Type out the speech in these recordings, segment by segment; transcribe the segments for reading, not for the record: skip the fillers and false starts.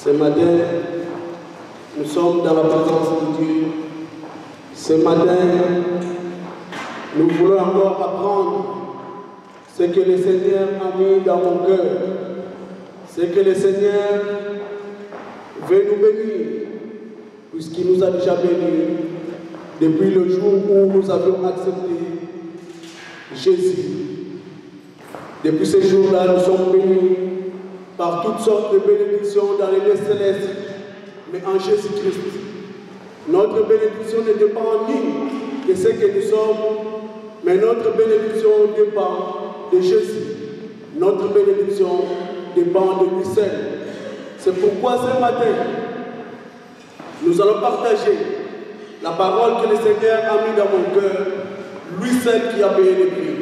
Ce matin, nous sommes dans la présence de Dieu. Ce matin, nous voulons encore apprendre ce que le Seigneur a mis dans mon cœur. Ce que le Seigneur veut nous bénir, puisqu'il nous a déjà bénis depuis le jour où nous avions accepté Jésus. Depuis ce jour-là, nous sommes bénis par toutes sortes de bénédictions dans les lieux célestes, mais en Jésus-Christ. Notre bénédiction ne dépend ni de ce que nous sommes, mais notre bénédiction dépend de Jésus. Notre bénédiction dépend de lui seul. C'est pourquoi ce matin, nous allons partager la parole que le Seigneur a mis dans mon cœur, lui seul qui a payé le prix.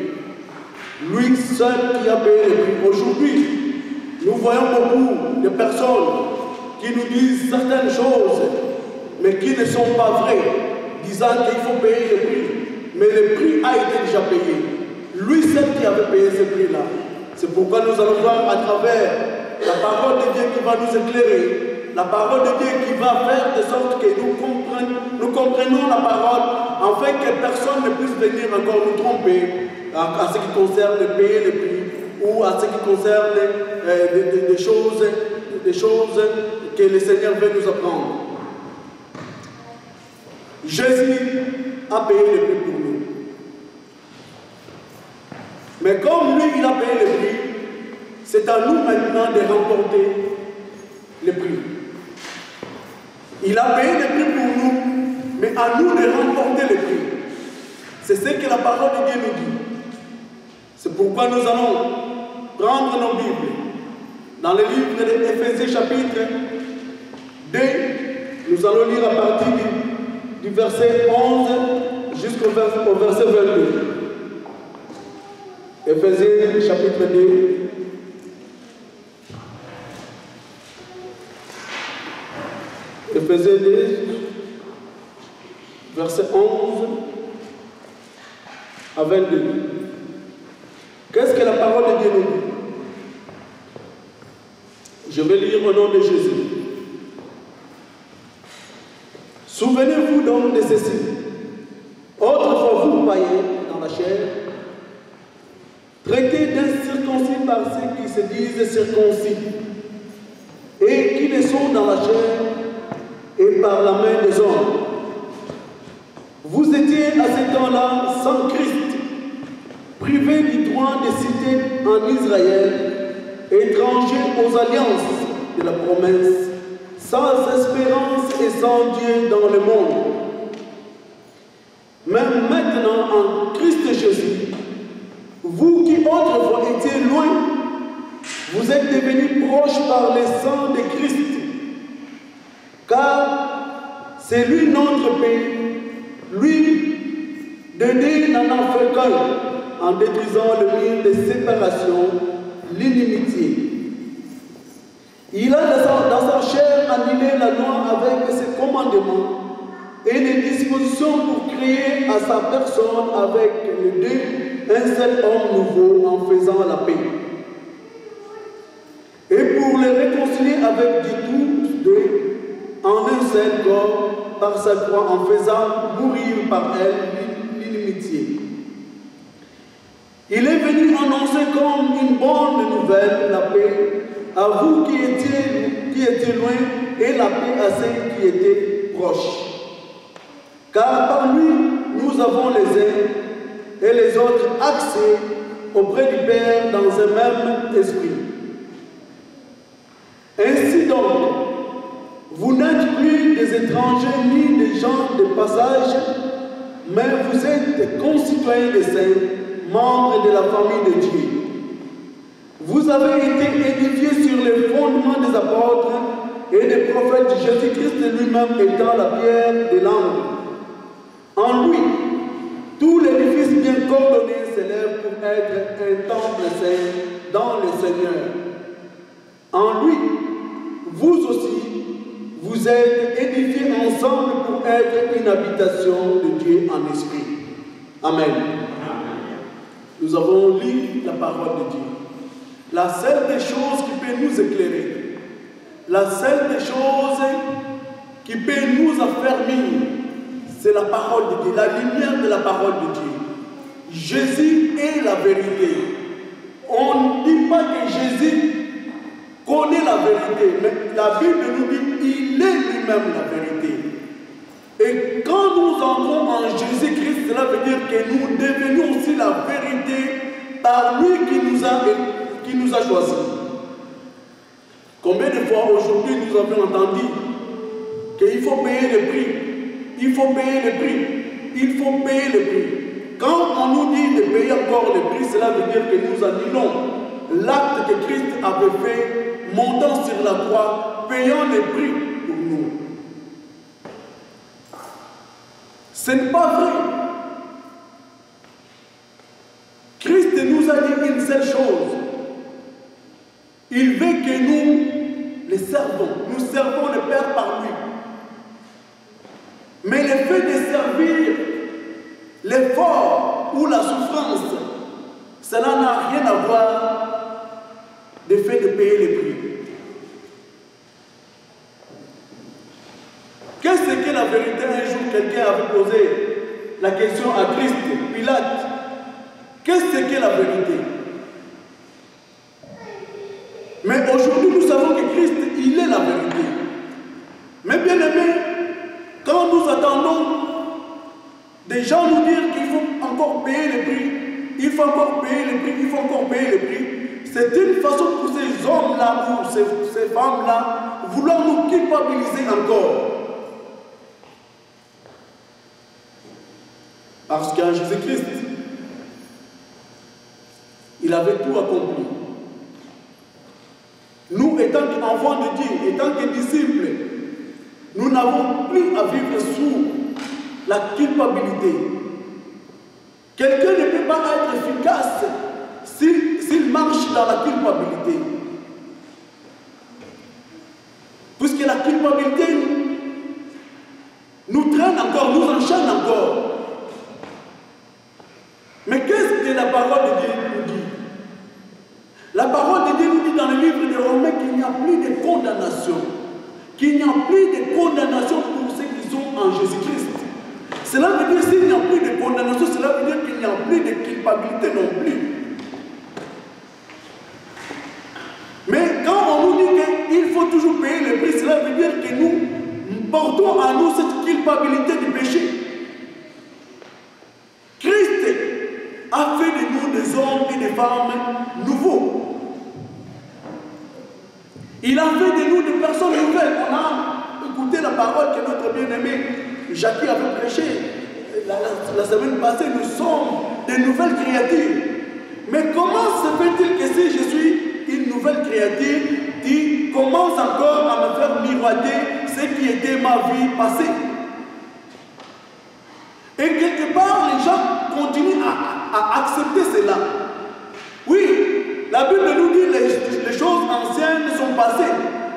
Lui seul qui a payé le prix. Aujourd'hui, nous voyons beaucoup de personnes qui nous disent certaines choses, mais qui ne sont pas vraies, disant qu'il faut payer le prix. Mais le prix a été déjà payé. Lui seul qui avait payé ce prix-là. C'est pourquoi nous allons voir à travers la parole de Dieu qui va nous éclairer, la parole de Dieu qui va faire de sorte que nous comprenions la parole, afin que personne ne puisse venir encore nous tromper à ce qui concerne de payer le prix ou à ce qui concerne des choses que le Seigneur veut nous apprendre. Jésus a payé le prix pour nous. Mais comme lui, il a payé le prix, c'est à nous maintenant de remporter le prix. Il a payé le prix pour nous, mais à nous de remporter le prix. C'est ce que la parole de Dieu nous dit. C'est pourquoi nous allons prendre nos Bibles dans le livre de Éphésiens chapitre 2. Nous allons lire à partir du verset 11 jusqu'au verset 22. Éphésiens chapitre 2. Éphésiens 2, verset 11 à 22. Qu'est-ce que la parole de Dieu nous dit? Je vais lire au nom de Jésus. Souvenez-vous donc de ceci. Autrefois, vous, païens, dans la chair, traités d'incirconcis par ceux qui se disent circoncis, et qui ne sont dans la chair, et par la main des hommes. Vous étiez à ce temps-là sans Christ, privés du droit de cité en Israël, étrangers aux alliances de la promesse, sans espérance et sans Dieu dans le monde. Mais maintenant, en Christ Jésus, vous qui autrefois étiez loin, vous êtes devenus proches par le sang de Christ, car c'est lui notre paix. Lui, donné n'en a fait qu'un, en détruisant le mur de séparation, l'inimitié. Il a dans sa chair annulé la loi avec ses commandements et les dispositions pour créer à sa personne avec les deux un seul homme nouveau en faisant la paix. Et pour les réconcilier avec Dieu tous deux en un seul corps par sa croix en faisant mourir par elle l'inimitié. Il est venu annoncer comme une bonne nouvelle la paix à vous qui étiez loin et la paix à ceux qui étaient proches. Car par lui, nous avons les uns et les autres accès auprès du Père dans un même esprit. Ainsi donc, vous n'êtes plus des étrangers ni des gens de passage, mais vous êtes concitoyens des saints, membres de la famille de Dieu. Vous avez été édifiés sur les fondements des apôtres et des prophètes, Jésus-Christ lui-même étant la pierre de l'angle. En lui, tout l'édifice bien coordonné s'élève pour être un temple saint dans le Seigneur. En lui, vous aussi, vous êtes édifiés ensemble pour être une habitation de Dieu en esprit. Amen. Nous avons lu la parole de Dieu. La seule des choses qui peut nous éclairer, la seule des choses qui peut nous affermir, c'est la parole de Dieu, la lumière de la parole de Dieu. Jésus est la vérité. On ne dit pas que Jésus connaît la vérité, mais la Bible nous dit qu'il est lui-même la vérité. Et quand nous entrons en Jésus-Christ, cela veut dire que nous devenons aussi la vérité par lui qui nous a choisis. Combien de fois aujourd'hui nous avons entendu qu'il faut payer le prix, il faut payer le prix, il faut payer le prix. Quand on nous dit de payer encore le prix, cela veut dire que nous annulons l'acte que Christ avait fait, montant sur la croix, payant le prix pour nous. Ce n'est pas vrai. Christ nous a dit une seule chose. Il veut que nous le servons. Nous servons le Père par lui. Mais le fait de servir, l'effort ou la souffrance, cela n'a rien à voir du fait de payer le prix. Qu'est-ce que la vérité? Un jour, quelqu'un avait posé la question à Christ, Pilate. Qu'est-ce que la vérité? Mais aujourd'hui, nous savons que Christ, il est la vérité. Mais bien aimé, quand nous attendons des gens nous dire qu'il faut encore payer le prix, il faut encore payer le prix, il faut encore payer le prix, c'est une façon pour ces hommes-là ou ces femmes-là vouloir nous culpabiliser encore. Parce qu'en Jésus-Christ, il avait tout accompli. Nous, étant qu'enfants de Dieu, étant que disciples, nous n'avons plus à vivre sous la culpabilité. Quelqu'un ne peut pas être efficace s'il marche dans la culpabilité. Puisque la culpabilité nous traîne encore, nous enchaîne encore. Mais qu'est-ce que la parole de Dieu nous dit? La parole de Dieu nous dit dans le livre de Romains qu'il n'y a plus de condamnation. Qu'il n'y a plus de condamnation pour ceux qui sont en Jésus-Christ. Cela veut dire s'il n'y a plus de condamnation, cela veut dire qu'il n'y a plus de culpabilité non plus. Mais quand on nous dit qu'il faut toujours payer le prix, cela veut dire que nous portons en nous cette culpabilité du péché. Christ a fait de nous des hommes et des femmes nouveaux. Il a fait de nous des personnes nouvelles. On a écouté la parole que notre bien-aimé Jackie avait prêché la semaine passée. Nous sommes des nouvelles créatures. Mais comment se fait-il que si je suis une nouvelle créature, qui commence encore à me faire miroiter ce qui était ma vie passée? Et quelque part, les gens continuent à accepter cela. Oui, la Bible nous dit que les choses anciennes sont passées.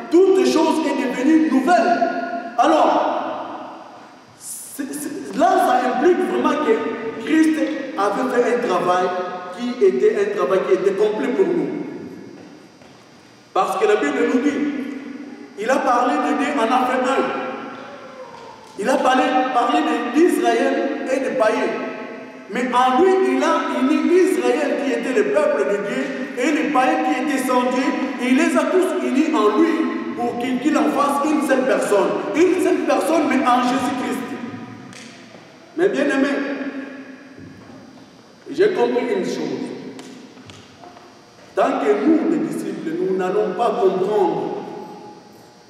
Toutes choses sont devenues nouvelles. Alors, là, ça implique vraiment que Christ avait fait un travail qui était complet pour nous. Parce que la Bible nous dit, il a parlé de Dieu en Afrique 1. Il a parlé d'Israël et des païens. Mais en lui, il a uni Israël qui était le peuple de Dieu et les païens qui étaient sans Dieu. Et il les a tous unis en lui pour qu'il en fasse une seule personne. Une seule personne, mais en Jésus-Christ. Mais bien aimé, j'ai compris une chose. Tant que nous, les disciples, nous n'allons pas comprendre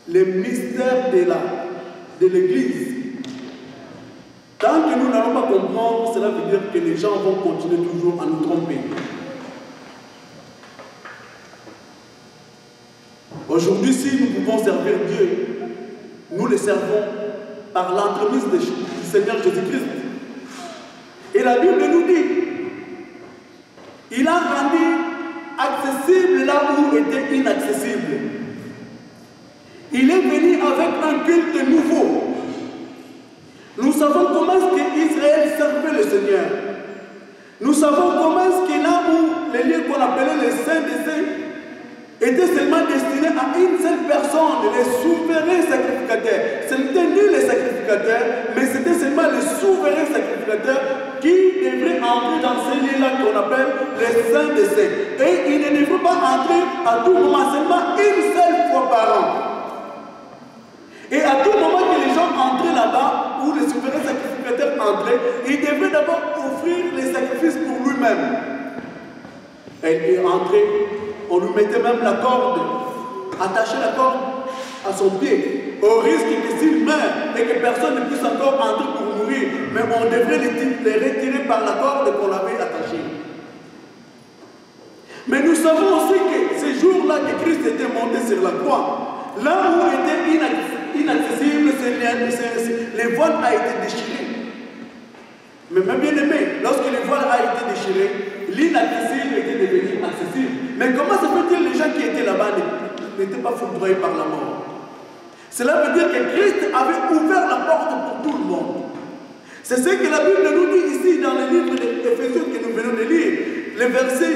les mystères de l'Église, tant que nous n'allons pas comprendre, cela veut dire que les gens vont continuer toujours à nous tromper. Aujourd'hui, si nous pouvons servir Dieu, nous le servons par l'entremise du Seigneur Jésus-Christ. Et la Bible nous dit, il a rendu accessible là où était inaccessible. Il est venu avec un culte nouveau. Nous savons comment est-ce qu'Israël servait le Seigneur. Nous savons comment est-ce que là où les lieux qu'on appelait les saints des saints étaient seulement destinés à une seule personne monde, les souverains sacrificateurs. Ce n'étaient ni les sacrificateurs, mais c'était seulement les souverains sacrificateurs qui devraient entrer dans ces lieux-là qu'on appelle les saints des saints. Et ils ne devraient pas entrer à tout moment, seulement une seule fois par an. Et à tout moment que les gens entraient là-bas, où les souverains sacrificateurs entraient, ils devaient d'abord offrir les sacrifices pour lui-même. Et il entrait, on lui mettait même la corde, attacher la corde à son pied, au risque que s'il meurt et que personne ne puisse encore entrer pour mourir, mais on devrait les retirer par la corde qu'on avait attachée. Mais nous savons aussi que ces jours-là que Christ était monté sur la croix, là où était inaccessible, les voiles a été déchiré. Mais même bien aimé, lorsque les voiles a été déchiré, l'inaccessible était devenu accessible. Mais comment se fait-il les gens qui étaient là-bas n'étaient pas foudroyés par la mort? Cela veut dire que Christ avait ouvert la porte pour tout le monde. C'est ce que la Bible nous dit ici dans le livre d'Éphésiens que nous venons de lire. Le verset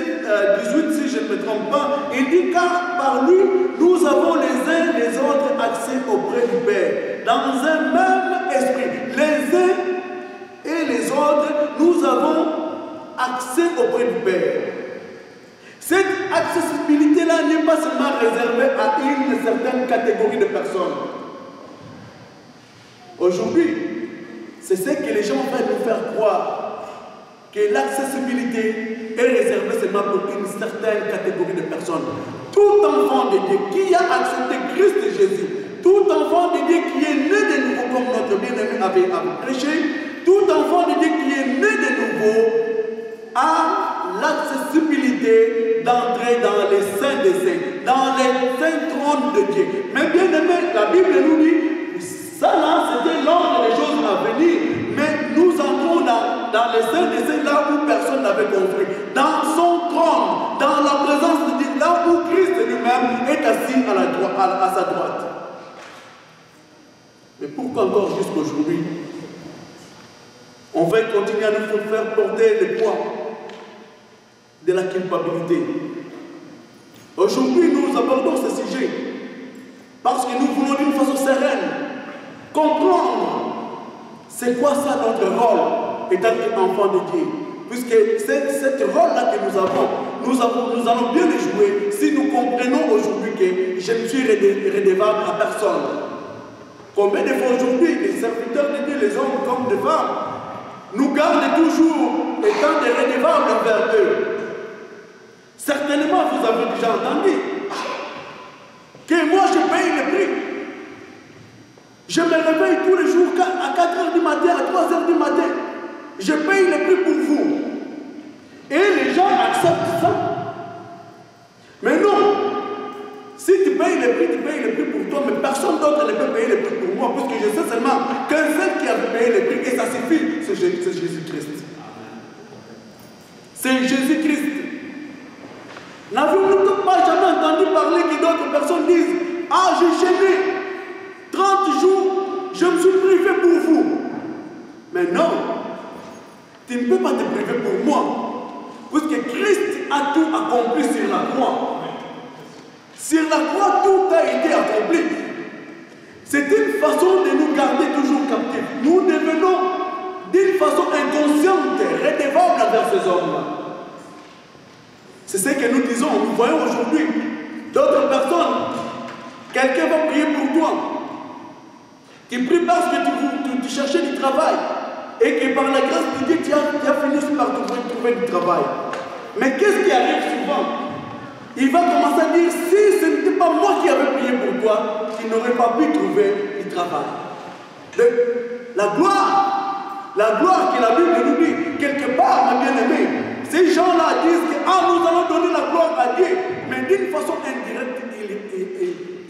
18, si je ne me trompe pas, il dit car par lui, nous avons les uns les autres accès auprès du Père. Dans un même esprit. Les uns et les autres, nous avons accès auprès du Père. Cette accessibilité-là n'est pas seulement réservée à une certaine catégorie de personnes. Aujourd'hui, c'est ce que les gens veulent nous faire croire, que l'accessibilité est réservée seulement pour une certaine catégorie de personnes. Tout enfant de Dieu qui a accepté Christ Jésus, tout enfant de Dieu qui est né de nouveau, comme notre bien-aimé avait prêché, tout enfant de Dieu qui est né de nouveau a l'accessibilité d'entrer dans les saints des saints, dans les saints trônes de Dieu. Mais bien aimé, la Bible nous dit, ça là, c'était l'ordre des choses à venir. Mais nous entrons dans les saints des saints, là où personne n'avait compris. Dans son trône, dans la présence de Dieu, là où Christ lui-même est assis à sa droite. Mais pourquoi encore jusqu'aujourd'hui, on va continuer à nous faire porter le poids de la culpabilité? Aujourd'hui, nous abordons ce sujet parce que nous voulons d'une façon sereine comprendre c'est quoi ça notre rôle étant enfant de Dieu. Puisque c'est ce rôle-là que nous allons bien le jouer si nous comprenons aujourd'hui que je ne suis redevable à personne. Combien de fois aujourd'hui, les serviteurs de Dieu, les hommes comme des femmes, nous gardent toujours étant des redevables envers eux. Certainement, vous avez déjà entendu que moi je paye le prix. Je me réveille tous les jours à 4 h du matin, à 3 h du matin. Je paye le prix pour vous. Et les gens acceptent ça. Mais non. Si tu payes le prix, tu payes le prix pour toi, mais personne d'autre ne peut payer le prix pour moi, puisque je sais seulement qu'un seul qui a payé le prix, et ça suffit, c'est Jésus-Christ. C'est Jésus-Christ. N'avons-nous pas jamais entendu parler que d'autres personnes disent « Ah, j'ai gêné 30 jours, je me suis privé pour vous. » Mais non, tu ne peux pas te priver pour moi, puisque Christ a tout accompli sur la croix. Sur la croix, tout a été accompli. C'est une façon de nous garder toujours captifs. Nous devenons d'une façon inconsciente, redevables envers ces hommes-là. C'est ce que nous disons. Nous voyons aujourd'hui d'autres personnes. Quelqu'un va prier pour toi. Tu pries parce que tu cherchais du travail. Et que par la grâce de Dieu, tu as fini par trouver du travail. Mais qu'est-ce qui arrive souvent? Il va commencer à dire, si ce n'était pas moi qui avais prié pour toi, tu n'aurais pas pu trouver du travail. La gloire que la Bible nous dit, quelque part, ma bien-aimée, ces gens-là disent que nous allons donner la gloire à Dieu, mais d'une façon indirecte,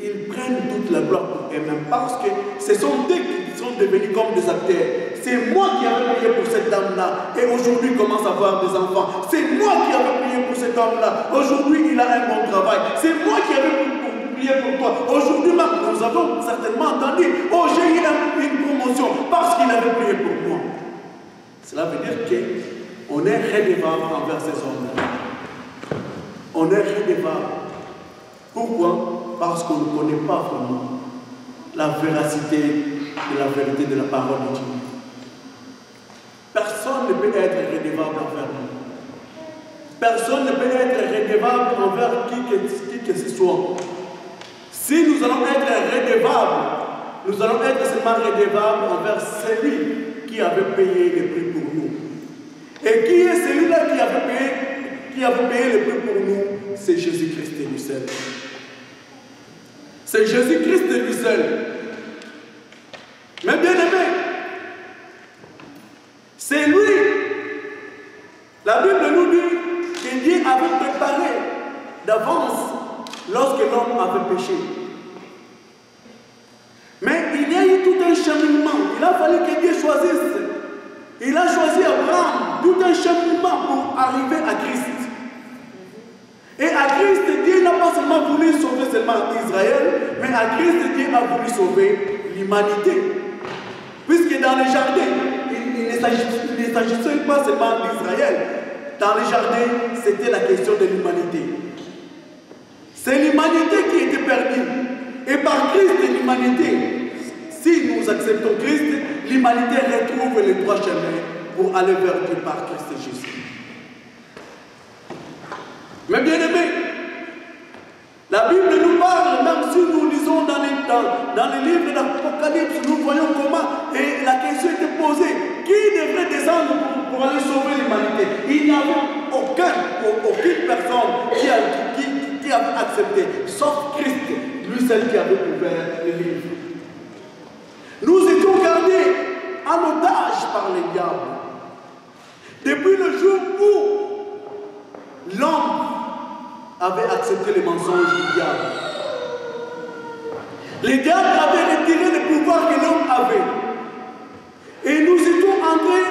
ils prennent toute la gloire pour eux-mêmes, parce que ce sont eux qui sont devenus comme des acteurs. C'est moi qui avais prié pour cette dame-là, et aujourd'hui il commence à avoir des enfants. C'est moi qui avais prié pour cet homme-là, aujourd'hui il a un bon travail. C'est moi qui avais prié pour toi. Aujourd'hui même, nous avons certainement entendu, oh j'ai eu une promotion parce qu'il avait prié pour moi. Cela veut dire qu'on est redevable envers ces hommes-là. On est redevable. Pourquoi? parce qu'on ne connaît pas vraiment la véracité et la vérité de la parole de Dieu. Personne ne peut être redevable envers nous. Personne ne peut être redevable envers qui que ce soit. Si nous allons être redevables, nous allons être seulement redevables envers celui qui avait payé le prix pour nous. Et qui est celui-là qui avait payé le prix pour nous? C'est Jésus-Christ lui seul. C'est Jésus-Christ lui seul. Mais bien aimé, c'est lui. La Bible nous dit que Dieu avait préparé d'avance lorsque l'homme avait péché. Mais il y a eu tout un cheminement. Il a fallu que Dieu choisisse. Il a choisi Abraham, tout un cheminement pour arriver à Christ. Et à Christ, Dieu n'a pas seulement voulu sauver seulement Israël, mais à Christ, Dieu a voulu sauver l'humanité. Puisque dans le jardin, il ne s'agissait pas seulement d'Israël. Dans le jardin, c'était la question de l'humanité. C'est l'humanité qui était perdue. Et par Christ, l'humanité, si nous acceptons Christ, l'humanité retrouve le droit chemin pour aller vers Dieu par Christ Jésus. Mais bien aimé, la Bible nous parle, même si nous lisons dans les livres de l'Apocalypse, nous voyons comment, et la question était posée, qui devrait descendre pour aller sauver l'humanité? Il n'y avait aucune personne qui avait accepté, sauf Christ, lui seul qui avait ouvert le livre. Nous étions gardés en otage par les diables. Depuis le jour où l'homme avait accepté les mensonges du diable. Les diables avaient retiré le pouvoir que l'homme avait. Et nous étions entrés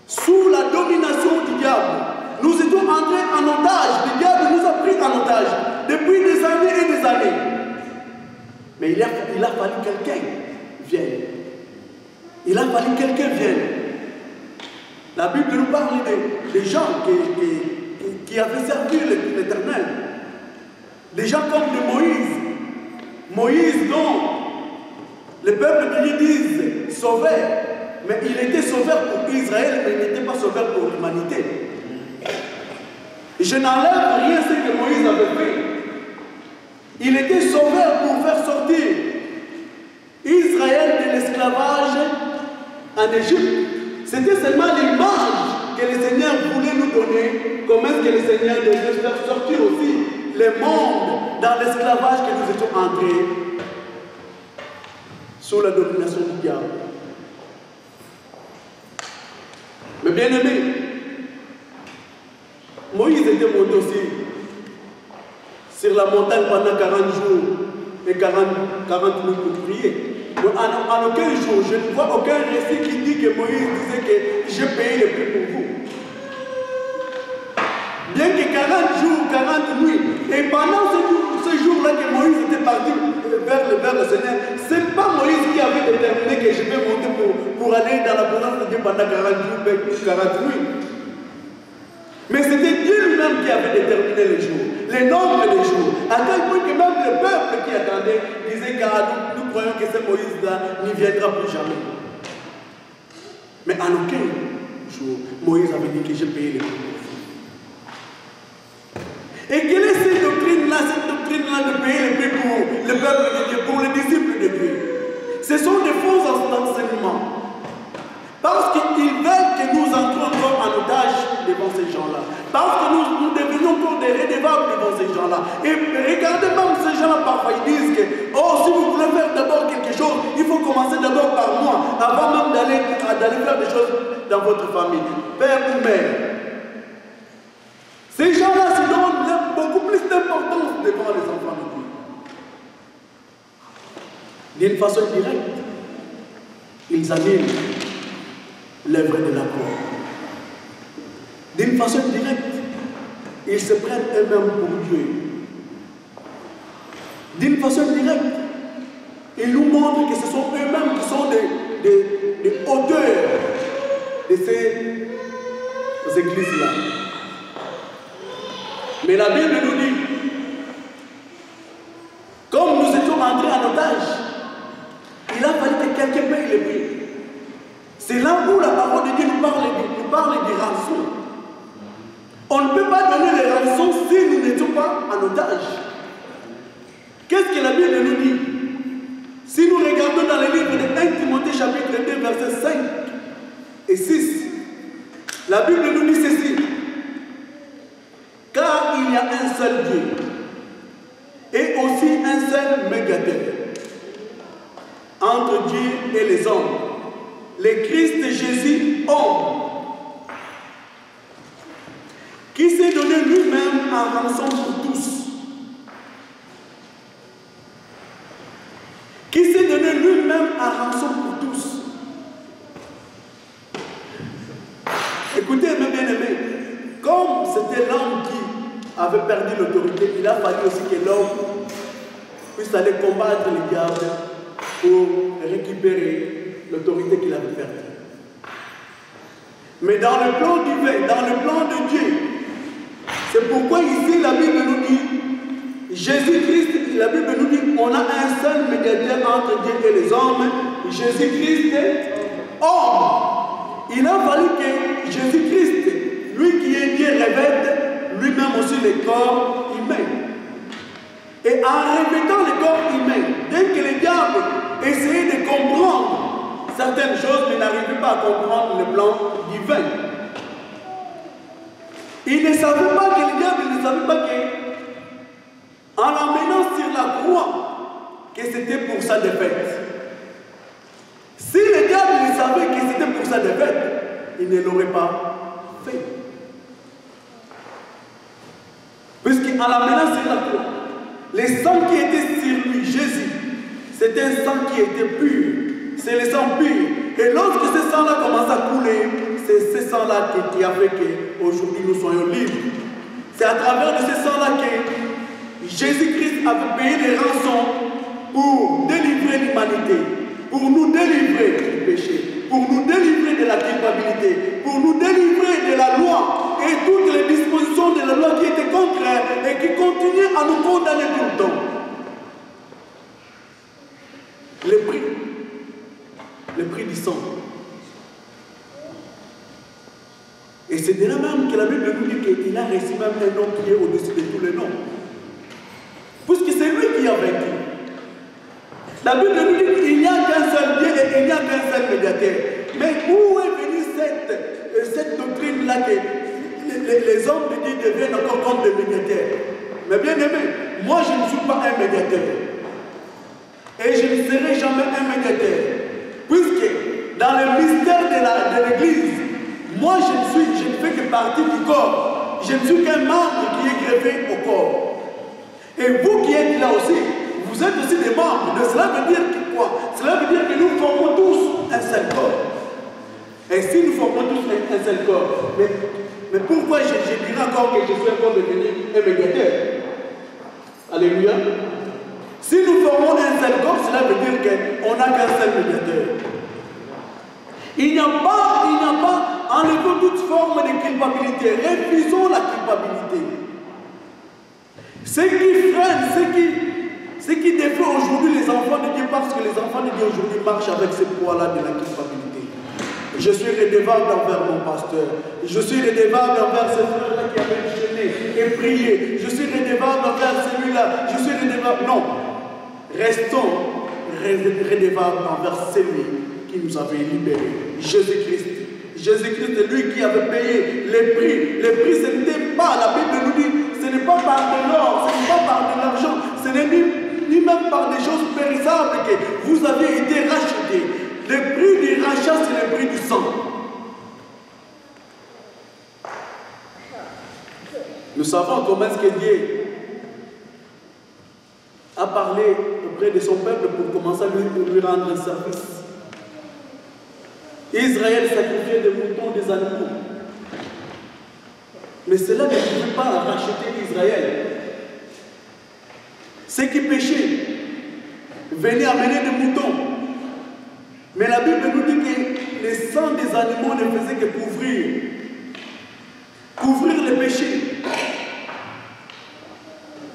sous la domination du diable. Nous étions entrés en otage. Le diable nous a pris en otage depuis des années et des années. Mais il a fallu que quelqu'un vienne. Il a fallu que quelqu'un vienne. La Bible nous parle des gens qui avaient servi l'Éternel. Des gens comme de Moïse. Moïse dont le peuple de Dieu disent sauveur. Mais il était sauveur pour Israël, mais il n'était pas sauveur pour l'humanité. Je n'enlève rien ce que Moïse avait fait. Il était sauveur pour faire sortir Israël de l'esclavage en Égypte. C'était seulement l'image que le Seigneur voulait nous donner. Comment est-ce que le Seigneur devait faire sortir aussi le monde dans l'esclavage que nous étions entrés sous la domination du diable. Mais bien aimé, Moïse était monté aussi sur la montagne pendant 40 jours et 40 nuits pour prier. Donc, en aucun jour, je ne vois aucun récit qui dit que Moïse disait que j'ai payé le prix pour vous. Bien que 40 jours, 40 nuits, et pendant ce jour-là que Moïse était parti vers le Seigneur, ce n'est pas Moïse qui avait déterminé que je vais monter pour aller dans la présence de Dieu pendant 40 jours, 40 nuits. Mais c'était Dieu lui-même qui avait déterminé les jours, les nombres des jours, à tel point que même le peuple qui attendait disait que nous croyons que ce Moïse-là n'y viendra plus jamais. Mais en aucun jour, Moïse avait dit que j'ai payé les prix. Et quelle est cette doctrine-là de payer les prix pour le peuple de Dieu, pour les disciples de Dieu? Ce sont des faux enseignements. Parce qu'ils veulent que nous entrions encore en otage devant ces gens-là. Parce que nous devenions encore des redevables devant ces gens-là. Et regardez même ces gens-là parfois, ils disent que oh, si vous voulez faire d'abord quelque chose, il faut commencer d'abord par moi, avant même d'aller faire des choses dans votre famille. Père ou mère. Ces gens-là se donnent beaucoup plus d'importance devant les enfants de Dieu. D'une façon directe, ils animent l'œuvre de la croix. D'une façon directe, ils se prennent eux-mêmes pour Dieu. D'une façon directe, ils nous montrent que ce sont eux-mêmes qui sont des auteurs de ces églises-là. Mais la Bible nous dit sommes entrés en otage, il a fallu que quelqu'un paye le prix. C'est là où la parole de Dieu nous parle des rançons. On ne peut pas donner les rançons si nous n'étions pas en otage. Qu'est-ce que la Bible nous dit? Si nous regardons dans le livre de 1 Timothée chapitre 2 versets 5 et 6, la Bible nous dit ceci. Car il y a un seul Dieu et aussi un seul médiateur entre Dieu et les hommes, le Christ Jésus, homme, qui s'est donné lui-même en rançon pour tous. Qui s'est donné lui-même en rançon pour tous. Écoutez, mes bien-aimés, comme c'était l'homme qui avait perdu l'autorité, il a fallu aussi que l'homme puisse aller combattre le diable pour récupérer l'autorité qu'il avait perdue. Mais dans le plan divin, dans le plan de Dieu, c'est pourquoi ici la Bible nous dit, Jésus-Christ, la Bible nous dit, on a un seul médiateur entre Dieu et les hommes, Jésus-Christ, homme. Il a fallu que Jésus-Christ, lui qui est Dieu, revête lui-même aussi le corps humain. Et en revêtant le corps humain, dès que le diable essayait de comprendre certaines choses, mais n'arrivait pas à comprendre le plan divin. Il ne savait pas que le diable ne savait pas que, en l'emmenant sur la croix, que c'était pour sa défaite. Si le diable savait que c'était pour sa défaite, il ne l'aurait pas fait. Puisqu'en l'emmenant sur la croix, le sang qui était sur lui, Jésus, c'était un sang qui était pur. C'est le sang pur. Et lorsque ce sang-là commence à couler, c'est ce sang-là qui a fait qu'aujourd'hui nous soyons libres. C'est à travers de ce sang-là que Jésus-Christ avait payé les rançons pour délivrer l'humanité, pour nous délivrer du péché, pour nous délivrer de la culpabilité, pour nous délivrer de la loi et toutes les dispositions de la loi qui étaient contraires et qui continuaient à nous condamner tout le temps. Le prix du sang. Et c'est de là même que la Bible nous dit qu'il a reçu même un nom qui est au-dessus de tous les noms. Puisque c'est lui qui a vaincu. La Bible nous dit qu'il n'y a qu'un seul Dieu et il n'y a qu'un seul médiateur. Mais où est venue cette doctrine-là que les hommes de Dieu deviennent encore comme des médiateurs? Mais bien aimé, moi je ne suis pas un médiateur. Et je ne serai jamais un médiateur. Puisque dans le mystère de l'Église, moi je ne fais que partie du corps. Je ne suis qu'un membre qui est greffé au corps. Et vous qui êtes là aussi, vous êtes aussi des membres. Donc cela veut dire que quoi? Cela veut dire que nous formons tous un seul corps. Et si nous formons tous un seul corps, mais pourquoi je dirais encore que je suis encore devenu un médiateur? Alléluia. Si nous formons un seul corps, cela veut dire qu'on n'a qu'un seul médiateur. Il n'y a pas, enlevons toute forme de culpabilité. Refusons la culpabilité. Ce qui freine, ce qui défait aujourd'hui les enfants de Dieu, parce que les enfants de Dieu aujourd'hui marchent avec ce poids-là de la culpabilité. Je suis redevable envers mon pasteur. Je suis redevable envers ce frère-là qui avait gêné et prié. Je suis redevable envers celui-là. Je suis redevable. Non. Restons redevables envers celui qui nous avait libérés. Jésus-Christ. Jésus-Christ est lui qui avait payé les prix. Les prix, ce n'était pas, la Bible nous dit, ce n'est pas par de l'or, ce n'est pas par de l'argent, ce n'est ni même par des choses périssables que vous avez été rachetés. Le prix du rachat, c'est le prix du sang. Nous savons comment est-ce que Dieu a parlé auprès de son peuple pour commencer à lui rendre un service. Israël sacrifiait des moutons, des animaux. Mais cela ne pouvait pas racheter Israël. Ceux qui péchaient venaient amener des moutons. Mais la Bible nous dit que le sang des animaux ne faisait que couvrir les péchés.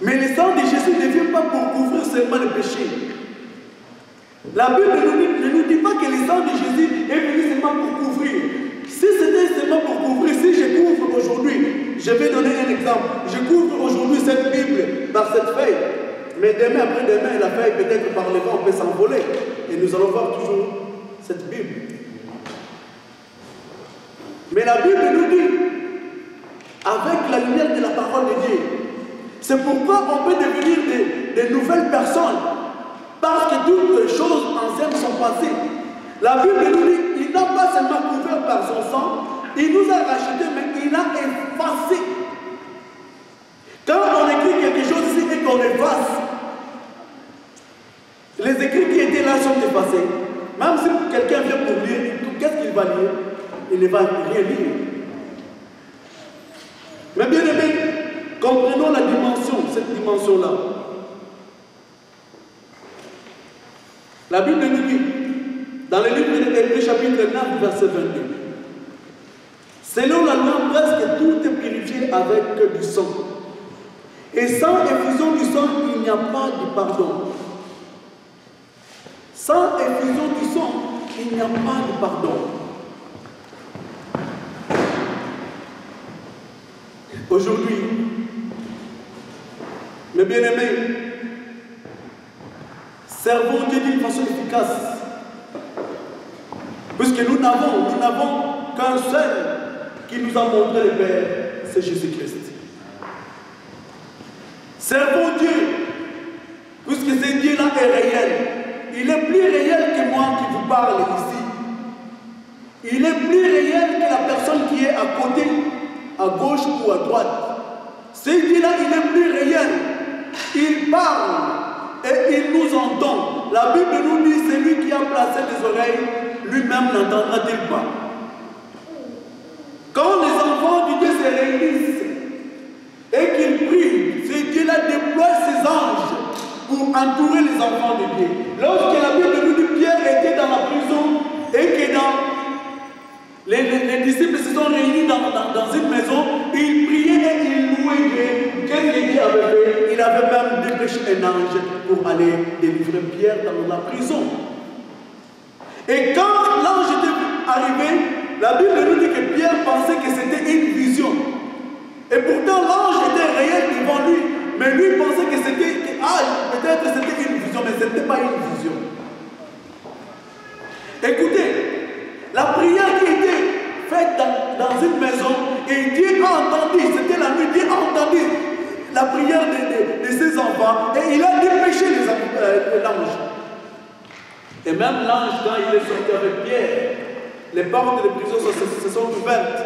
Mais le sang de Jésus ne vient pas pour couvrir seulement le péché. La Bible ne nous dit pas que le sang de Jésus est venu seulement pour couvrir. Si c'était seulement pour couvrir, si je couvre aujourd'hui, je vais donner un exemple. Je couvre aujourd'hui cette Bible par cette feuille. Mais demain, après-demain, la feuille peut-être par le vent peut s'envoler. Et nous allons voir toujours cette Bible. Mais la Bible nous dit, avec la lumière de la parole de Dieu, c'est pourquoi on peut devenir des nouvelles personnes. Parce que toutes les choses anciennes sont passées. La Bible nous dit, il n'a pas seulement couvert par son sang, il nous a rachetés, mais il a effacé. Quand on écrit quelque chose ici et qu'on efface, les écrits qui étaient là sont effacés. Même si quelqu'un vient pour lire, qu'est-ce qu'il va lire? Il ne va rien lire. Mais bien aimé, comprenons la dimension, cette dimension-là. La Bible nous dit, dans le livre d'Hébreux chapitre 9, verset 22, selon la loi, presque tout est purifié avec du sang. Et sans effusion du sang, il n'y a pas de pardon. Sans effusion du sang, il n'y a pas de pardon. Aujourd'hui, mes bien-aimés, servons Dieu d'une façon efficace. Puisque nous n'avons qu'un seul qui nous a montré le Père, c'est Jésus-Christ. Servons Dieu, puisque ce Dieu-là est réel. Il est plus réel que moi qui vous parle ici. Il est plus réel que la personne qui est à côté, à gauche ou à droite. Ce Dieu-là, il est plus réel. Il parle et il nous entend. La Bible nous dit, c'est lui qui a placé les oreilles, lui-même n'entendra-t-il pas. Quand les enfants du Dieu se réunissent et qu'ils prient, ce Dieu-là déploie ses anges pour entourer les enfants de Dieu. Lorsque la Bible nous dit Pierre était dans la prison et que les disciples se sont réunis dans une maison, ils priaient et ils louaient Dieu. Qu'est-ce que Dieu avait fait? Il avait même dépêché un ange pour aller délivrer Pierre dans la prison. Et quand l'ange était arrivé, la Bible nous dit que Pierre pensait que c'était une vision. Et pourtant l'ange était réel devant lui. Mais lui pensait que c'était, peut-être c'était une vision, mais ce n'était pas une vision. Écoutez, la prière qui était faite dans une maison, et Dieu a entendu, c'était la nuit, Dieu a entendu la prière de ses enfants, et il a dépêché l'ange. Et même l'ange, quand il est sorti avec Pierre, les portes de prison se sont ouvertes.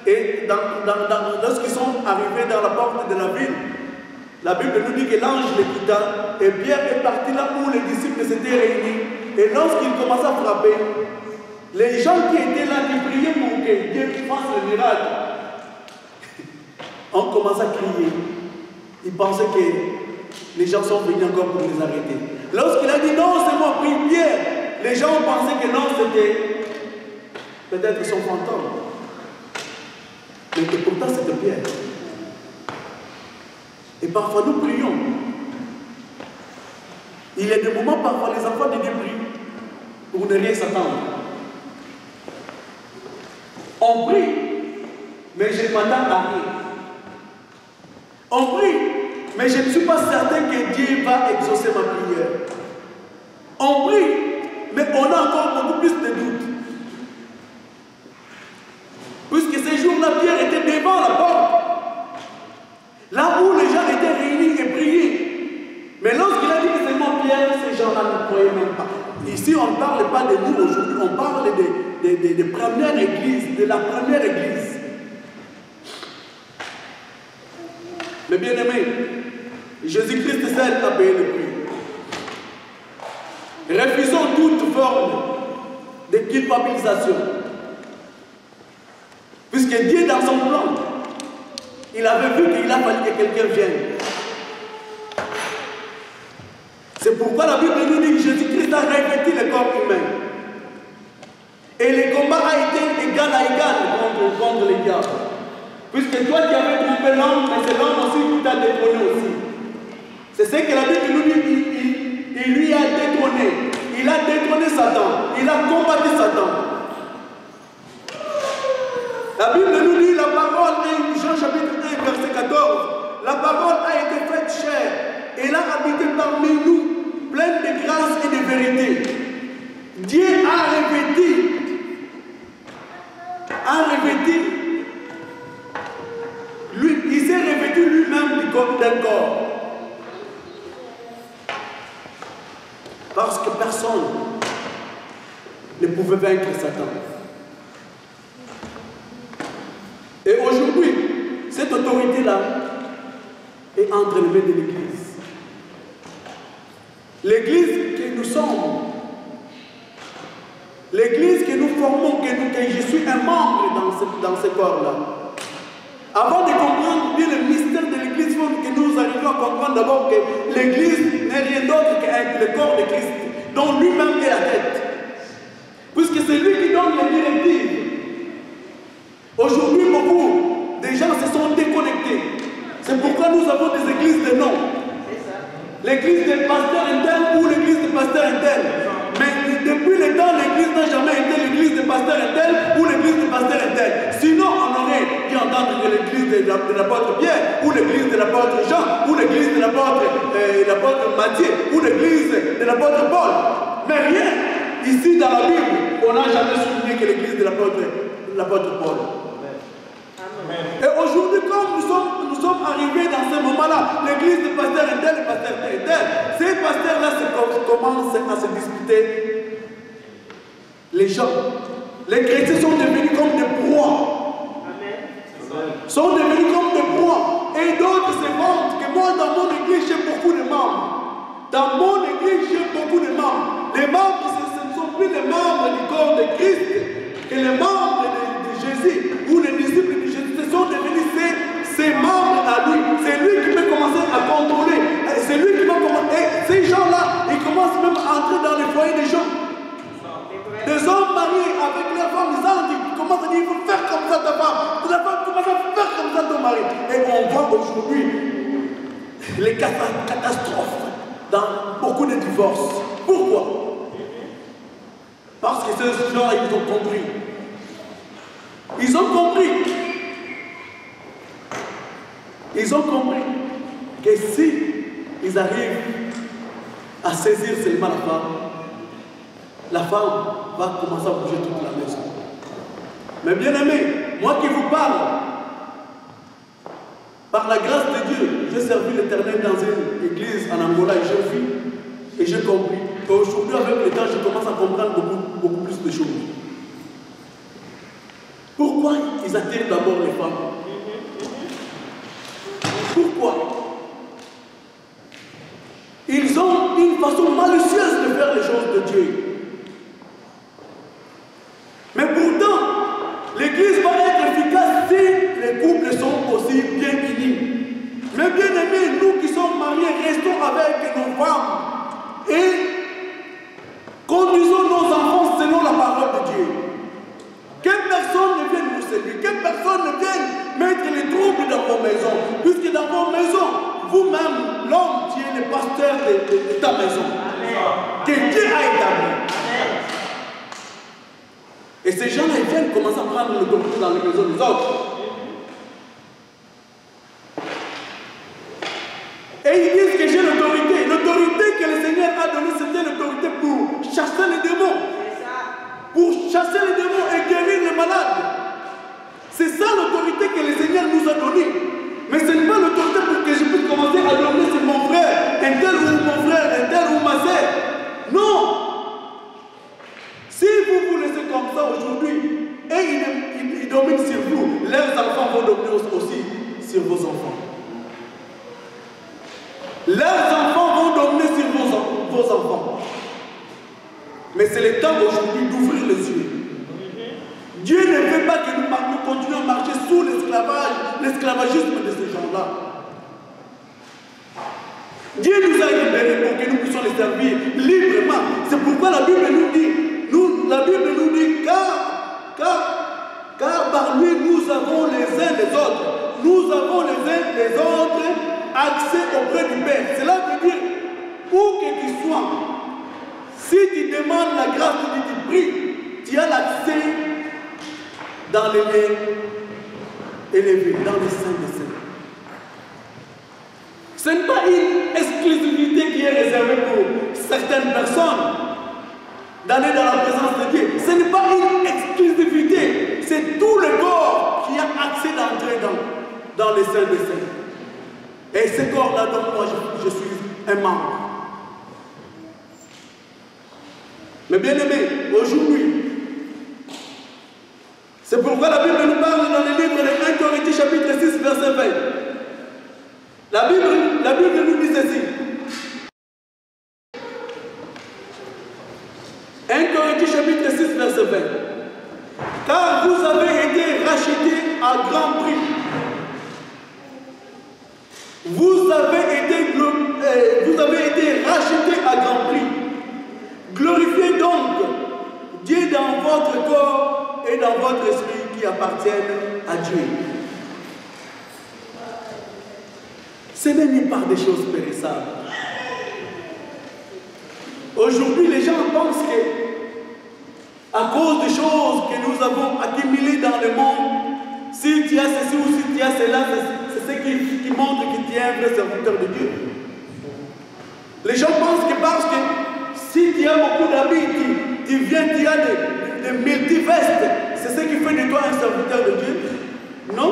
Et lorsqu'ils sont arrivés dans la porte de la ville, la Bible nous dit que l'ange l'écouta et Pierre est parti là où les disciples s'étaient réunis. Et lorsqu'il commença à frapper, les gens qui étaient là, qui priaient pour que Dieu fasse le miracle, ont commencé à crier. Ils pensaient que les gens sont venus encore pour les arrêter. Lorsqu'il a dit non, c'est moi, prie Pierre, les gens ont pensé que non, c'était peut-être son fantôme. Mais que pourtant c'était Pierre. Et parfois nous prions. Il y a des moments, parfois les enfants de Dieu prient pour ne rien s'attendre. On prie, mais je ne m'attends à rien. On prie, mais je ne suis pas certain que Dieu va exaucer ma prière. On prie, mais on a encore beaucoup plus de doutes. Puisque ces jours-là, Pierre était devant la porte. Là où les gens étaient réunis et priaient. Mais lorsqu'il a dit que c'est mon Pierre, ces gens-là ne croyaient même pas. Ici, on ne parle pas de nous aujourd'hui, on parle des premières églises, de la première église. Mais bien aimé, Jésus-Christ seul a payé le prix. Refusons toute forme de culpabilisation. Puisque Dieu, dans son plan, il avait vu qu'il a fallu que quelqu'un vienne. C'est pourquoi la Bible nous dit que Jésus-Christ a revêtu le corps humain. Et le combat a été égal à égal contre les diables. Puisque toi qui avais trouvé l'homme, mais c'est l'homme aussi qui t'a détrôné aussi. C'est ce que la Bible nous dit. combattu Satan. La Bible nous dit, la parole, Jean chapitre 1, verset 14, la parole a été faite chair, et a habité parmi nous, pleine de grâce et de vérité. Dieu a revêtu, il s'est revêtu lui-même d'un corps. Parce que personne ne pouvait vaincre Satan. Et aujourd'hui, cette autorité-là est entre les mains de l'Église. L'Église que nous sommes, l'Église que nous formons, que je suis un membre dans ce corps-là. Avant de comprendre bien le mystère de l'Église, il faut que nous arrivions à comprendre d'abord que l'Église n'est rien d'autre que le corps de Christ, dont lui-même est la tête. Puisque c'est lui qui donne les directives. Aujourd'hui, beaucoup de gens se sont déconnectés. C'est pourquoi nous avons des églises de nom. L'église des pasteurs internes ou l'église des pasteurs internes. Mais depuis le temps, l'église n'a jamais été l'église des pasteurs internes ou l'église des pasteurs internes. Sinon, on aurait pu entendre que l'église de l'apôtre Pierre, ou l'église de l'apôtre Jean, ou l'église de l'apôtre Matthieu, ou l'église de l'apôtre Paul. Mais rien. Ici, dans la Bible, on n'a jamais souligné que l'église de l'apôtre Paul. Et aujourd'hui, comme nous sommes arrivés dans ce moment-là, l'église de pasteur intel, le pasteur intel, ces pasteurs-là commencent à se disputer. Les gens, les chrétiens sont devenus comme des proies. Sont devenus comme des proies. Et d'autres se vantent que moi, dans mon église, j'ai beaucoup de membres. Dans mon église, j'ai beaucoup de membres. Les membres, ce ne sont plus les membres du corps de Christ, que les membres de Jésus ou les disciples de Jésus. Sont devenus ses membres à lui. C'est lui qui peut commencer à contrôler. C'est lui qui va commencer. Et ces gens-là, ils commencent même à entrer dans les foyers des gens. Des hommes mariés avec leurs femmes, ils commencent à dire, il faut faire comme ça ta femme. La femme commence à faire comme ça ton mari. Et on voit aujourd'hui les catastrophes dans beaucoup de divorces. Pourquoi? Parce que ces gens, ils ont compris. Ils ont compris. Ils ont compris que si ils arrivent à saisir seulement la femme va commencer à bouger toute la maison. Mais bien aimé, moi qui vous parle, par la grâce de Dieu, j'ai servi l'Éternel dans une église en Angola et j'ai vu et j'ai compris qu'aujourd'hui, avec le temps, je commence à comprendre beaucoup plus de choses. Pourquoi ils attirent d'abord les femmes? Pourquoi? Ils ont une façon malicieuse de faire les choses de Dieu. Mais pourtant, l'Église va être efficace si les couples sont aussi bien unis. Mais bien aimés, nous qui sommes mariés, restons avec nos femmes et conduisons nos enfants selon la parole de Dieu. Que personne ne vienne nous séduire, que personne ne vienne mettre les troubles dans vos maisons, puisque dans vos maisons, vous-même, l'homme, tu es le pasteur de ta maison. Amen. Que Dieu a établi. Amen. Et ces gens-là, ils viennent commencer à prendre l'autorité dans les maisons des autres. Et ils disent que j'ai l'autorité. L'autorité que le Seigneur a donnée, c'était l'autorité pour chasser les démons. Pour chasser les démons et guérir les malades. C'est ça l'autorité que le Seigneur nous a donnée. Mais ce n'est pas l'autorité pour que je puisse commencer à donner sur mon frère, un tel ou mon frère, un tel ou ma sœur. Non. Si vous vous laissez comme ça aujourd'hui, et ils dominent sur vous, leurs enfants vont dominer aussi sur vos enfants. Leurs enfants vont dominer sur vos enfants. Mais c'est le temps aujourd'hui d'ouvrir les yeux. Dieu ne veut pas que nous continuions à marcher sous l'esclavagisme de ces gens-là. Dieu nous a libérés pour que nous puissions les servir librement. C'est pourquoi la Bible nous dit, car par lui nous avons les uns les autres. Nous avons les uns les autres accès auprès du Père. Cela veut dire, où que tu sois, si tu demandes la grâce, tu pries, tu as l'accès dans les lieux élevés, dans les saints des saints. Ce n'est pas une exclusivité qui est réservée pour certaines personnes d'aller dans la présence de Dieu. Ce n'est pas une exclusivité, c'est tout le corps qui a accès d'entrer dans les saints des saints. Et ce corps-là, donc moi je suis un membre. Mais bien aimé, aujourd'hui, c'est pourquoi la Bible nous parle dans le livre de 1 Corinthiens chapitre 6 verset 20. La Bible nous dit ceci. 1 Corinthiens chapitre 6 verset 20. Car vous avez été rachetés à grand prix. Vous avez été rachetés à grand prix. Glorifiez donc Dieu dans votre corps et dans votre esprit qui appartiennent à Dieu. Ce n'est ni par des choses périssables. Aujourd'hui, les gens pensent que, à cause des choses que nous avons accumulées dans le monde, si tu as ceci ou si tu as cela, c'est ce qui montre que tu es un vrai serviteur de Dieu. Les gens pensent que parce que si tu as beaucoup d'amis, tu viens, tu as des multivestes, c'est ce qui fait de toi un serviteur de Dieu. Non.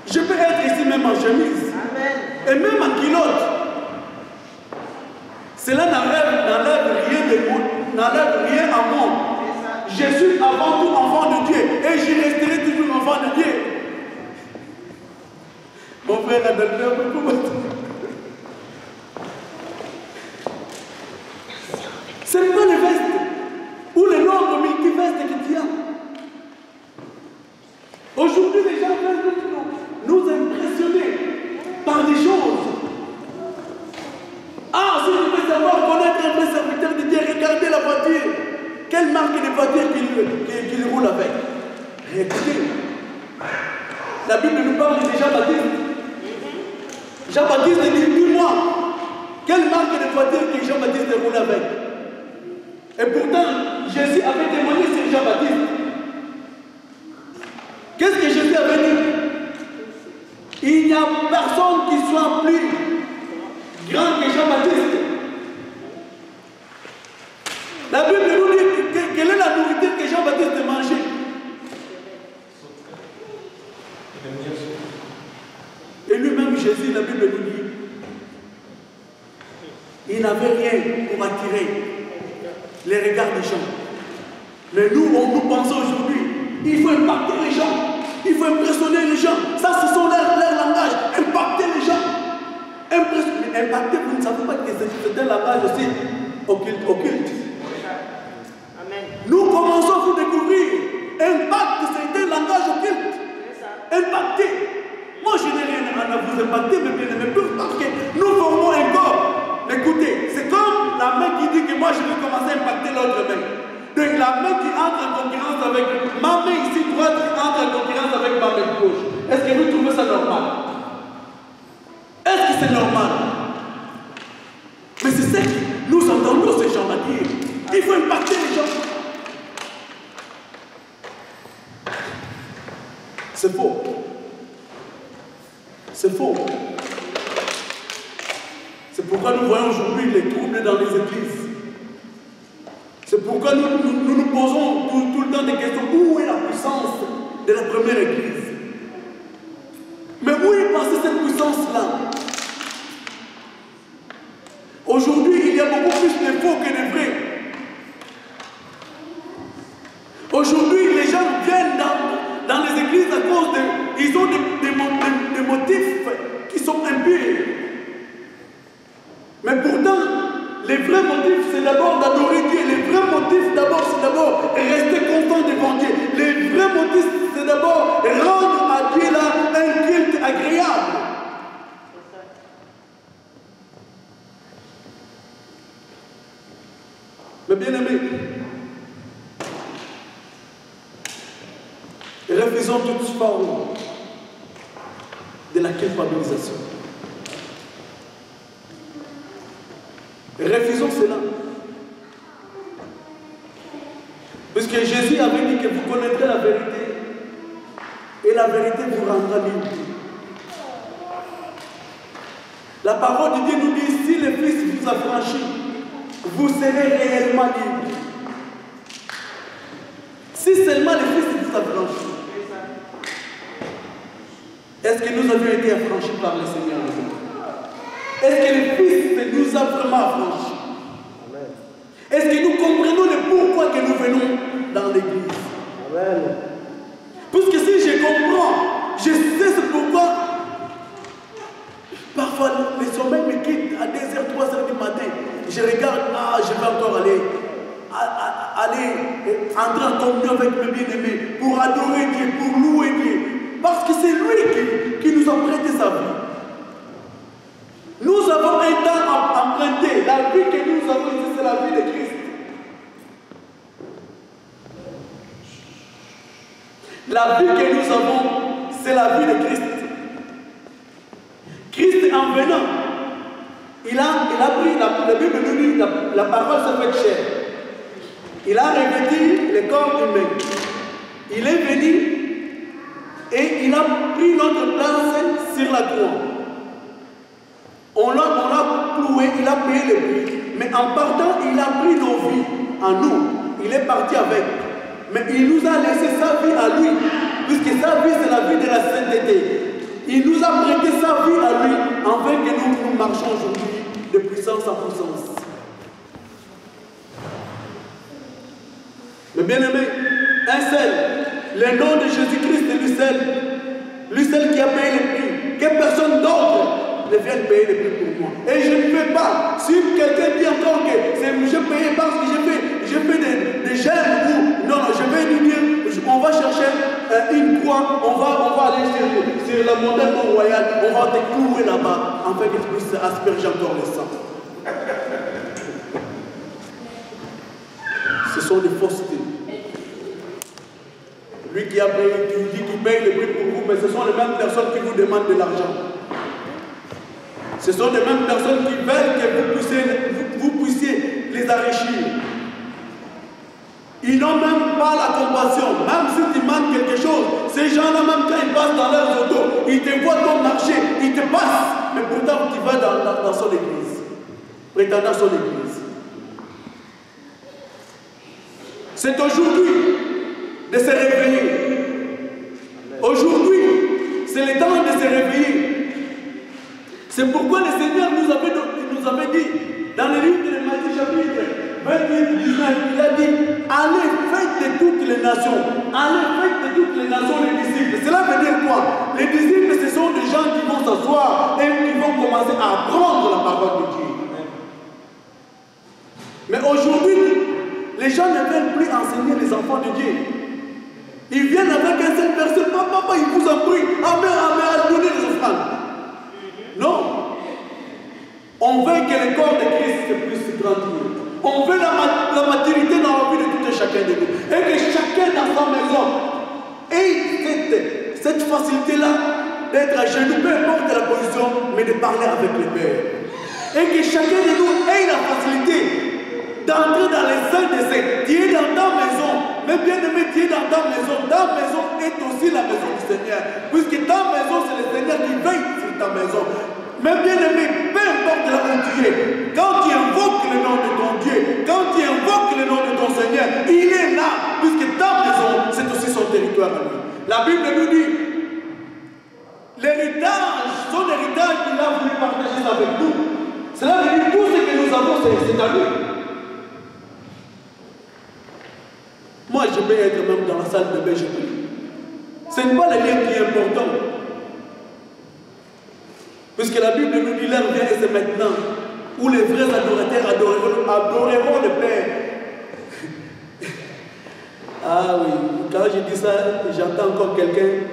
Je peux être ici même en chemise. Amen. Et même en culotte. Cela n'enlève rien à moi. Je suis avant tout enfant de Dieu et je resterai toujours enfant de Dieu. Mon frère Adalbert, ce n'est pas les vestes ou le nombre de multivestes que tu as. Aujourd'hui, les gens veulent nous impressionner par des choses. Ah, si tu veux savoir connaître un vrai serviteur de Dieu, regardez la voiture. Quelle marque de voiture qu'il roule avec? Regardez. La Bible nous parle de Jean-Baptiste. Jean-Baptiste dit, dis-moi, quelle marque de voiture que Jean-Baptiste roule avec? Et pourtant, Jésus avait témoigné sur Jean-Baptiste. Qu'est-ce que Jésus avait dit? Il n'y a personne qui soit plus grand que Jean-Baptiste. La Bible nous dit quelle est la nourriture que Jean-Baptiste mangeait. Et lui-même, Jésus, la Bible nous dit, il n'avait rien pour attirer les regards des gens. Mais nous pensons aujourd'hui, il faut impacter les gens, il faut impressionner les gens. Ça, ce sont leur langage, impacter les gens. Impacter, vous ne savez pas que c'est un langage aussi occulte. Nous commençons à vous découvrir. Impact, c'est un langage occulte. Impacter. Moi, je n'ai rien à vous impacter, mais bien aimé, parce que nous formons un corps. Écoutez, c'est comme la main qui dit que moi, je vais commencer à impacter l'autre main. Donc, la main qui entre en concurrence avec ma main ici droite qui entre en concurrence avec ma main gauche. Est-ce que vous trouvez ça normal? Est-ce que c'est normal? Mais c'est ce que nous entendons ces gens dire. Il faut impacter les gens. C'est faux. C'est faux. C'est pourquoi nous voyons aujourd'hui les troubles dans les églises. C'est pourquoi nous posons tout le temps des questions. Où est la puissance de la première église? Mais où est passée cette puissance-là? Aujourd'hui, il y a beaucoup plus de faux que de vrais. Aujourd'hui, les gens viennent dans les églises à cause de... Ils ont des motifs qui sont impurs. Mais pourtant, les vrais motifs, c'est d'abord d'adorer Dieu. Les vrais motifs, d'abord, c'est d'abord rester constant devant Dieu. Les vrais motifs, c'est d'abord rendre à Dieu là un culte agréable. Mais bien aimé, refusons toute forme de la culpabilisation. Refusons cela. Puisque Jésus avait dit que vous connaîtrez la vérité et la vérité vous rendra libre. La parole de Dieu nous dit, si le Fils vous affranchit, vous serez réellement libre. Si seulement le Fils vous affranchit. Est-ce que nous avons été affranchis par le Seigneur? Est-ce que le Fils nous a vraiment affranchis? Est-ce que nous comprenons le pourquoi que nous venons dans l'église? Puisque si je comprends, je sais ce pourquoi. Parfois, le sommeil me quitte à 2h, 3h du matin. Je regarde, je vais encore aller entrer en communion avec mes bien-aimés pour adorer Dieu, pour louer Dieu. Parce que c'est lui qui nous a prêté sa vie. Nous avons un temps à emprunter. La vie que nous avons ici, c'est la vie de Christ. La vie que nous avons, c'est la vie de Christ. Christ, en venant, il a pris, la Bible nous dit, la parole se fait chair. Il a revêtu le corps humain. Il est venu et il a pris notre place sur la croix. On l'a cloué, il a payé le prix. Mais en partant, il a pris nos vies en nous. Il est parti avec. Mais il nous a laissé sa vie à lui. Puisque sa vie, c'est la vie de la sainteté. Il nous a prêté sa vie à lui, afin que nous marchions aujourd'hui de puissance en puissance. Mais bien aimé, un seul, le nom de Jésus-Christ est lui seul qui a payé le prix. Que personne d'autre ne vienne payer le prix pour moi. Et je ne peux pas, si quelqu'un dit encore que je paye parce que je fais des gènes ou non, je vais lui dire, on va chercher une croix, on va aller sur la montagne royale, on va te clouer là-bas, afin que tu puisses asperger encore le sang. Ce sont des faussetés. Lui qui a payé, qui dit qu'il paye le prix pour vous, mais ce sont les mêmes personnes qui vous demandent de l'argent. Ce sont les mêmes personnes qui veulent que vous puissiez les enrichir. Ils n'ont même pas la compassion. Même si tu manques quelque chose, ces gens-là, même quand ils passent dans leurs autos, ils te voient ton marché, ils te passent. Mais pourtant, tu vas dans son église, prétendant son église. C'est aujourd'hui de se réveiller. Aujourd'hui, c'est le temps de se réveiller. C'est pourquoi le Seigneur nous avait dit, dans le livre de Matthieu chapitre 28, 19, il a dit, allez, faites de toutes les nations. Allez, faites de toutes les nations les disciples. Cela veut dire quoi? Les disciples, ce sont des gens qui vont s'asseoir et qui vont commencer à apprendre la parole de Dieu. Mais aujourd'hui, les gens ne veulent plus enseigner les enfants de Dieu. Ils viennent avec un seul verset. Papa, ils vous en prient. Amen, donnez les offrandes. Non. On veut que le corps de Christ puisse grandir. On veut la maturité dans la vie de tout et chacun de nous. Et que chacun dans sa maison ait cette facilité-là d'être à genoux, peu importe la position, mais de parler avec le Père. Et que chacun de nous ait la facilité d'entrer dans les saints des saints. Tu es dans ta maison, mais bien aimé, tu es dans ta maison. Ta maison est aussi la maison du Seigneur. Puisque ta maison, c'est le Seigneur qui veille sur ta maison. Mais bien aimé, peu importe là où tu es, quand tu invoques le nom de ton Dieu, quand tu invoques le nom de ton Seigneur, il est là, puisque ta maison, c'est aussi son territoire à lui. La Bible nous dit, l'héritage, son héritage, il a voulu partager avec nous. Cela veut dire tout ce que nous avons, c'est à lui. Moi, je peux être même dans la salle de bain, je prie. Ce n'est pas le lien qui est important. Puisque la Bible nous dit l'heure vient et c'est maintenant où les vrais adorateurs adoreront le Père. Ah oui, quand je dis ça, j'entends encore quelqu'un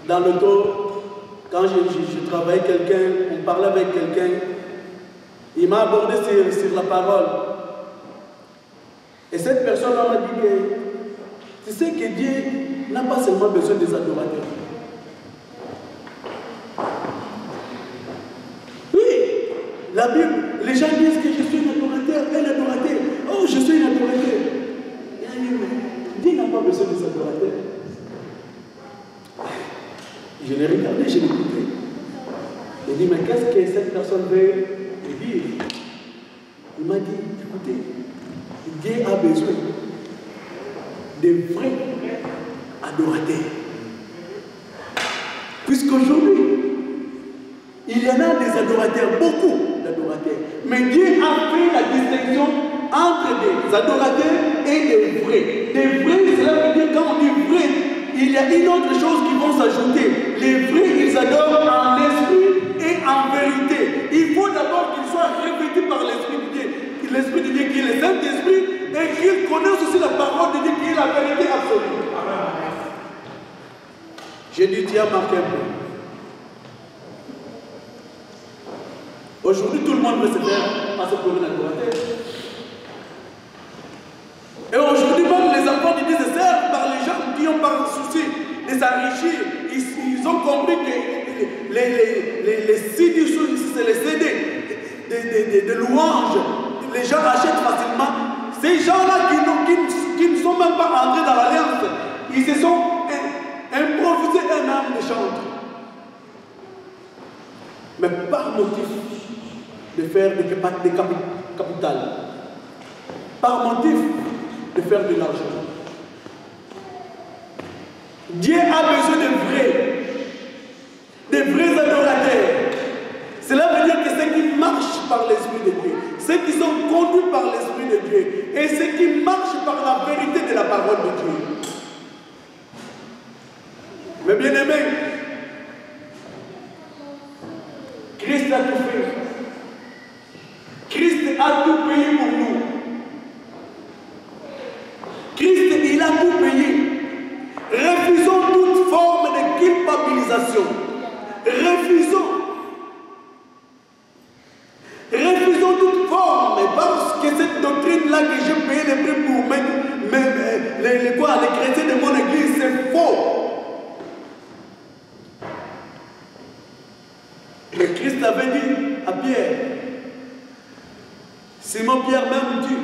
dans l'auto. Quand je travaillais quelqu'un, on parlait avec quelqu'un, il m'a abordé sur la parole. Et cette personne m'a dit que tu sais que Dieu n'a pas seulement besoin des adorateurs. La Bible, les gens disent que je suis un adorateur, un adorateur. Oh, je suis un adorateur. que cette personne veut me dire. Il m'a dit, écoutez, Dieu a besoin de vrais adorateurs. Puisqu'aujourd'hui, il y en a des adorateurs, beaucoup d'adorateurs. Mais Dieu a fait la distinction entre des adorateurs et des vrais. Des vrais, cela veut dire quand on dit vrai, il y a une autre chose qui vont s'ajouter. Les vrais, ils adorent en esprit et en vérité. Il faut d'abord qu'ils soient revêtus par l'Esprit de Dieu. L'Esprit de Dieu qui est le Saint-Esprit et qu'ils connaissent aussi la parole de Dieu qui est la vérité absolue. J'ai dit, Dieu a marqué un peu. Aujourd'hui, tout le monde veut se faire passer pour un adorateur. Et aujourd'hui, même les enfants de Dieu se servent par les gens qui ont par souci de s'enrichir. Ils ont compris que les CD, c'est les CD de louanges. Les gens achètent facilement. Ces gens-là qui ne sont même pas entrés dans l'alliance, ils se sont improvisés un âme de chantre. Mais par motif de faire des capitales, par motif de faire de l'argent. Dieu a besoin de vrais adorateurs. Cela veut dire que ceux qui marchent par l'Esprit de Dieu, ceux qui sont conduits par l'Esprit de Dieu, et ceux qui marchent par la vérité de la parole de Dieu. Mais bien aimé, Christ a tout fait. Christ a tout payé pour nous. Christ, il a tout payé. Refusons toute forme de culpabilisation. Refusons toute forme, parce que cette doctrine-là que j'ai payé les prix pour mettre les chrétiens de mon église, c'est faux. Et Christ avait dit à Pierre, Simon Pierre, m'aimes-tu?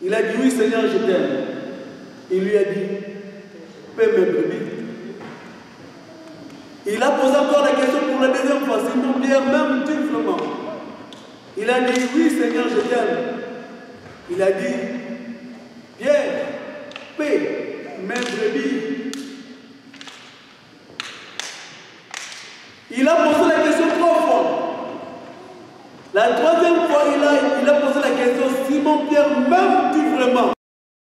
Il a dit, oui Seigneur, je t'aime. Il lui a dit, paie mes brebis. Il a posé encore la question pour la deuxième fois, Simon Pierre, m'aimes-tu vraiment? Il a dit, oui Seigneur, je t'aime. Il a dit, Pierre, paie mes brebis. Il a posé la question 3 fois. La troisième fois, il a posé la question.